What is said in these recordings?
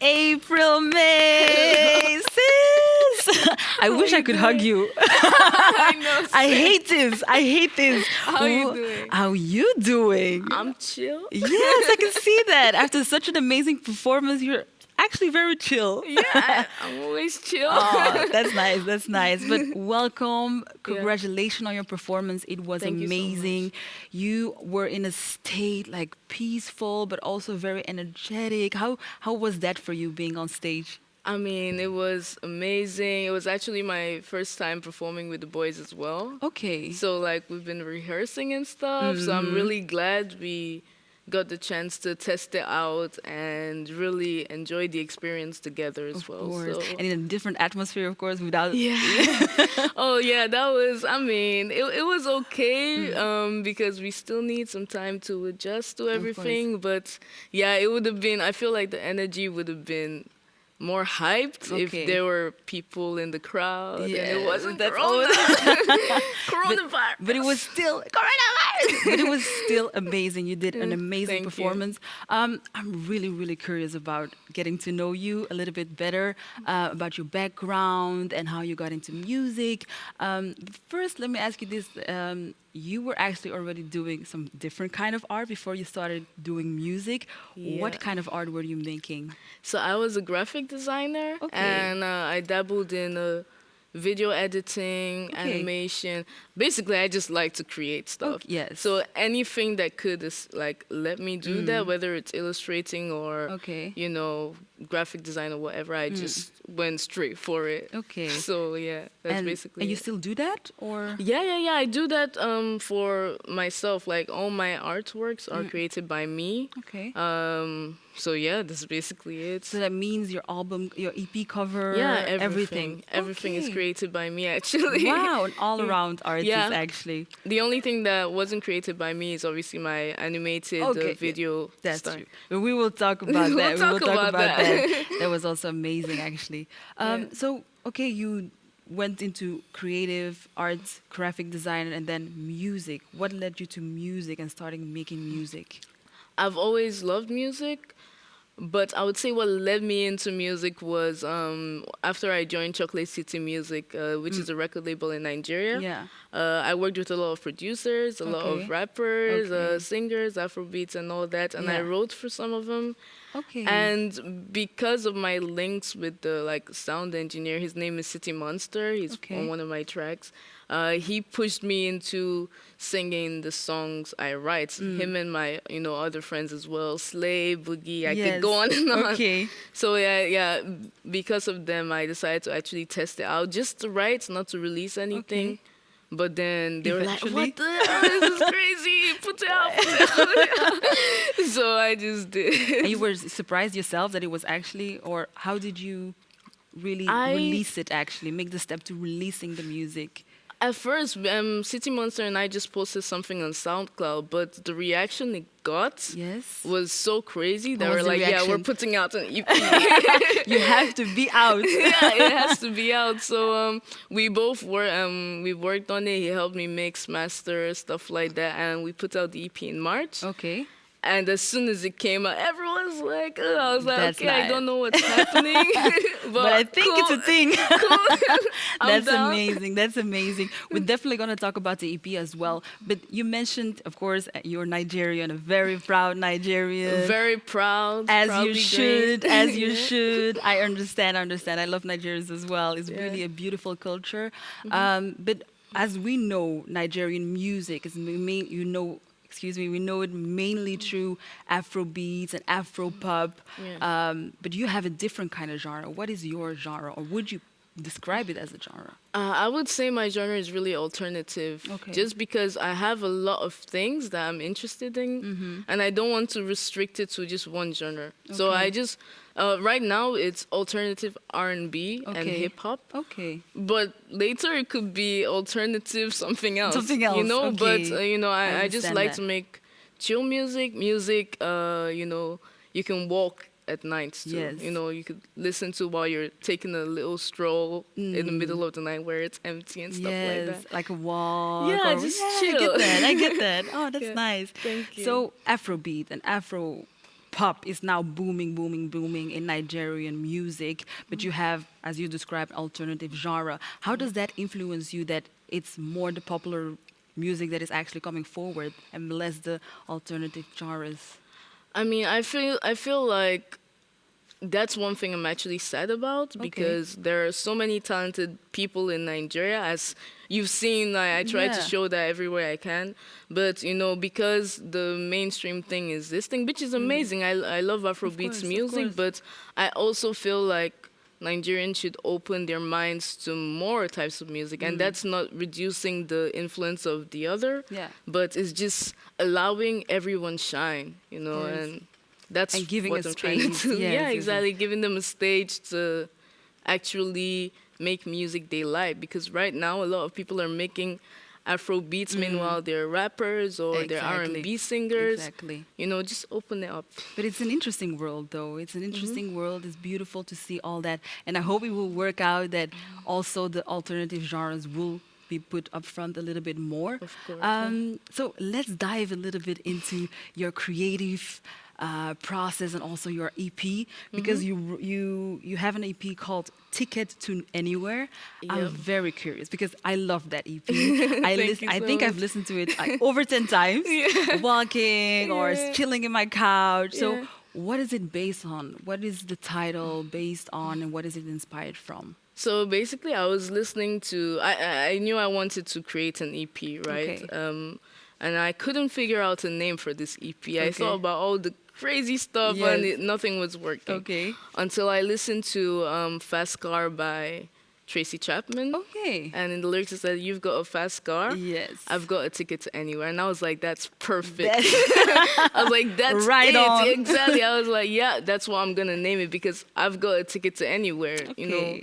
April, May, sis. I wish I could hug you. I know. I hate this. I hate this. How you doing? How you doing? I'm chill. Yes, I can see that. After such an amazing performance, you're actually very chill. Yeah, I'm always chill. Oh, that's nice. That's nice. But welcome. Congratulations on your performance. It was Thank you so amazing. much. You were in a state like peaceful, but also very energetic. How was that for you being on stage? I mean, it was amazing. It was actually my first time performing with the boys as well. Okay. So, like, we've been rehearsing and stuff. So, I'm really glad we got the chance to test it out and really enjoy the experience together as well. Of course. So. And in a different atmosphere, of course, without. Yeah. Oh, yeah, that was, I mean, it was okay because we still need some time to adjust to everything. But, yeah, it would have been, I feel like the energy would have been more hyped if there were people in the crowd and it wasn't Corona. Coronavirus. But it was still coronavirus. But it was still amazing. You did an amazing performance. I'm really, really curious about getting to know you a little bit better, about your background and how you got into music. First, let me ask you this. You were actually already doing some different kind of art before you started doing music. Yeah. What kind of art were you making? So I was a graphic designer and I dabbled in video editing, animation. Basically, I just like to create stuff. Yes. So anything that could like let me do that, whether it's illustrating or you know, graphic design or whatever, I just went straight for it. Okay. So yeah, that's basically. And you it. still do that, or? Yeah. I do that for myself. Like all my artworks are created by me. Okay. So yeah, that's basically it. So that means your album, your EP cover, Yeah, everything. Everything is created by me, actually. Wow, an all-around artist, actually. The only thing that wasn't created by me is obviously my animated video. That's style. true. But we will talk about that. We'll talk about that. That was also amazing, actually. So, okay, you went into creative arts, graphic design, and then music. What led you to music and starting making music? I've always loved music. But I would say what led me into music was after I joined Chocolate City Music, which is a record label in Nigeria. Yeah. I worked with a lot of producers, a lot of rappers, singers, Afrobeats and all that. And I wrote for some of them. Okay. And because of my links with the sound engineer, his name is City Monster. He's on one of my tracks. He pushed me into singing the songs I write. Him and my other friends as well. Slay, Boogie. I could go on and on. Okay. So yeah. Because of them, I decided to actually test it out, just to write, not to release anything. Okay. But then they were like, "What the hell? This is crazy! Put it out!" So I just did. And you were surprised yourself that it was actually, or how did you really release it? Actually, make the step to releasing the music. At first, City Monster and I just posted something on SoundCloud, but the reaction it got was so crazy that we're like, yeah, we're putting out an EP. You have to be out. Yeah, it has to be out. So we both we worked on it. He helped me mix, master, stuff like that, and we put out the EP in March. Okay. And as soon as it came out, everyone's like, ugh. I was like, That's okay, I don't know what's happening. but I think it's a thing. Cool. That's amazing. That's amazing. We're definitely going to talk about the EP as well. But you mentioned, of course, you're Nigerian, a very proud Nigerian. Very proud. As you should, as you should. I understand. I love Nigerians as well. It's really a beautiful culture. But as we know, Nigerian music is, we know it mainly through Afrobeats and Afropop. But you have a different kind of genre. What is your genre, or would you describe it as a genre? I would say my genre is really alternative. Just because I have a lot of things that I'm interested in, and I don't want to restrict it to just one genre. So I just right now it's alternative R&B and hip hop. But later it could be alternative something else. But I just like to make chill music. You can walk at night too. You could listen to while you're taking a little stroll in the middle of the night where it's empty and stuff like that. Like a walk. Yeah, just chill. I get that. Oh, that's nice. Thank you. So Afrobeat and Afro pop is now booming, booming, booming in Nigerian music, but you have, as you described, alternative genre. How does that influence you that it's more the popular music that is actually coming forward and less the alternative genres? I mean, I feel like that's one thing I'm actually sad about because there are so many talented people in Nigeria. As you've seen, I try to show that everywhere I can. But, you know, because the mainstream thing is this thing, which is amazing. I love Afrobeats music, but I also feel like Nigerians should open their minds to more types of music. And that's not reducing the influence of the other, but it's just allowing everyone shine, you know, and that's and giving what a I'm trying to space. do. Yes, Yeah, yes, exactly. Giving them a stage to actually make music they like. Because right now, a lot of people are making Afro beats. Meanwhile, they're rappers or they're R&B singers. Exactly. You know, just open it up. But it's an interesting world, though. It's an interesting world. It's beautiful to see all that. And I hope it will work out that also the alternative genres will be put up front a little bit more. Of course. So let's dive a little bit into your creative process and also your EP because you have an EP called Ticket to Anywhere. I'm very curious because I love that EP. I think I've listened to it like over 10 times, walking or chilling in my couch. So what is it based on? What is the title based on and what is it inspired from? So basically, I was listening to. I knew I wanted to create an EP, right? And I couldn't figure out a name for this EP. I thought about all the crazy stuff, and nothing was working. Until I listened to "Fast Car" by Tracy Chapman. And in the lyrics it said, "You've got a fast car. Yes. I've got a ticket to anywhere." And I was like, "That's perfect." I was like, "That's right it." on. Exactly. I was like, "Yeah, that's what I'm gonna name it because I've got a ticket to anywhere." You know.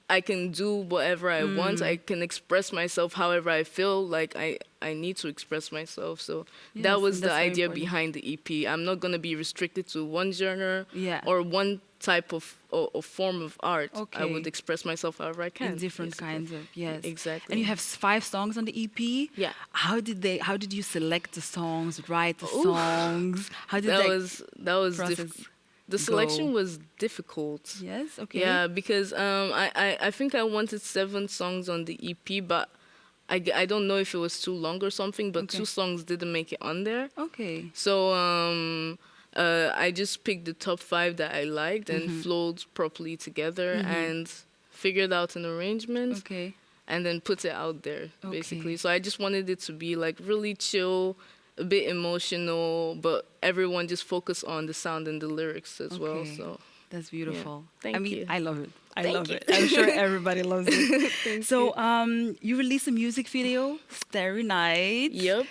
I can do whatever I want. I can express myself however I feel like I need to express myself. So that was the idea behind the EP. I'm not going to be restricted to one genre or one type of or form of art. I would express myself however I can. In different kinds of, Exactly. And you have 5 songs on the EP. Yeah. How did you select the songs, write the songs? How did that was process the selection was difficult. Yes, Yeah, because I think I wanted 7 songs on the EP, but I don't know if it was too long or something, but 2 songs didn't make it on there. So I just picked the top 5 that I liked and flowed properly together and figured out an arrangement and then put it out there, basically. So I just wanted it to be like really chill, a bit emotional, but everyone just focus on the sound and the lyrics as well. So that's beautiful. Thank you. I love it. I love it. I'm sure everybody loves it. So you released a music video, Starry Night. Yep.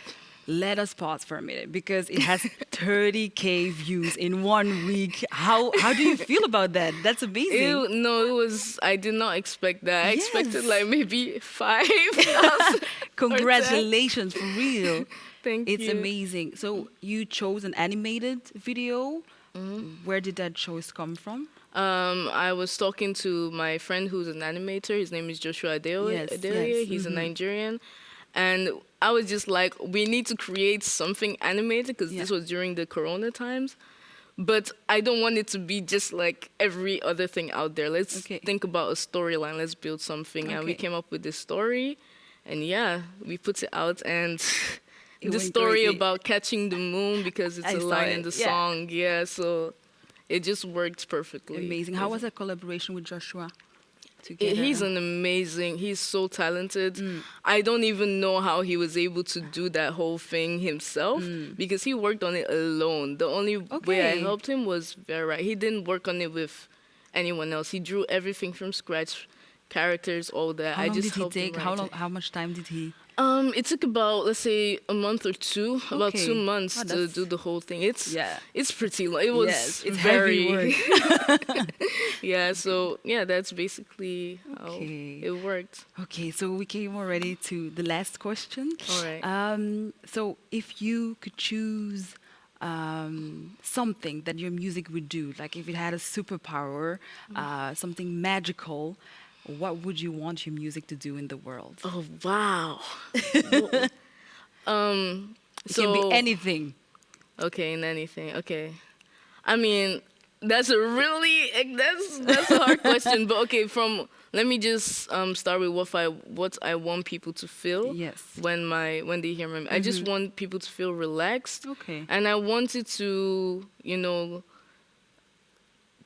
Let us pause for a minute because it has 30K views in 1 week. How do you feel about that? That's amazing. I did not expect that. I expected like maybe 5,000. Congratulations, for real. Thank you. It's amazing. So you chose an animated video. Where did that choice come from? I was talking to my friend who's an animator. His name is Joshua Adeoye. He's a Nigerian. And I was just like, we need to create something animated because this was during the Corona times. But I don't want it to be just like every other thing out there. Let's think about a storyline. Let's build something. And we came up with this story. And we put it out. And the story about catching the moon because it's a line in the song. So it just worked perfectly. Amazing. How was that collaboration with Joshua? He's so talented. I don't even know how he was able to do that whole thing himself because he worked on it alone. The only way I helped him was Vera. He didn't work on it with anyone else. He drew everything from scratch, characters, all that. How long did he take? How much time did he? It took about, let's say, a month or 2, about 2 months to do the whole thing. It's pretty long. It was it's very heavy work. So that's basically how it worked. Okay, so we came already to the last question. All right. So if you could choose something that your music would do, like if it had a superpower, something magical, what would you want your music to do in the world? Oh, wow. It can be anything. Okay, in anything. Okay. I mean, that's a really that's a hard question. But okay, let me just start with what I want people to feel. Yes. When they hear me. I just want people to feel relaxed. Okay. And I wanted to,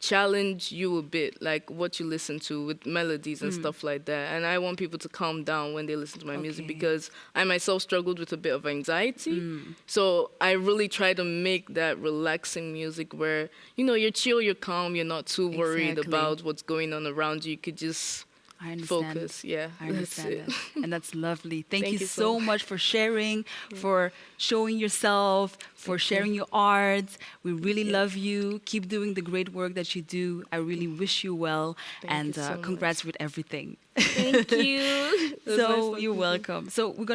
challenge you a bit, like what you listen to with melodies and stuff like that. And I want people to calm down when they listen to my music, because I myself struggled with a bit of anxiety. So I really try to make that relaxing music where, you're chill, you're calm, you're not too worried about what's going on around you. You could just I understand. focus. Yeah, I understand that. And that's lovely. Thank you you so much for sharing, for showing yourself, for sharing your art. We really love you. Keep doing the great work that you do. I really wish you well. Thank you so congrats with everything. Thank you. So you're welcome. So we're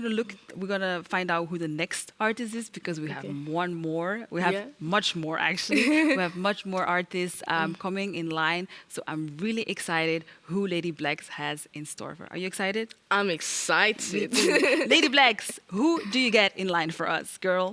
gonna find out who the next artist is, because we have one more. We have much more, actually. We have much more artists coming in line. So I'm really excited who Lady Blaxx has in store for. Are you excited? I'm excited. Lady Blaxx, who do you get in line for us, girl?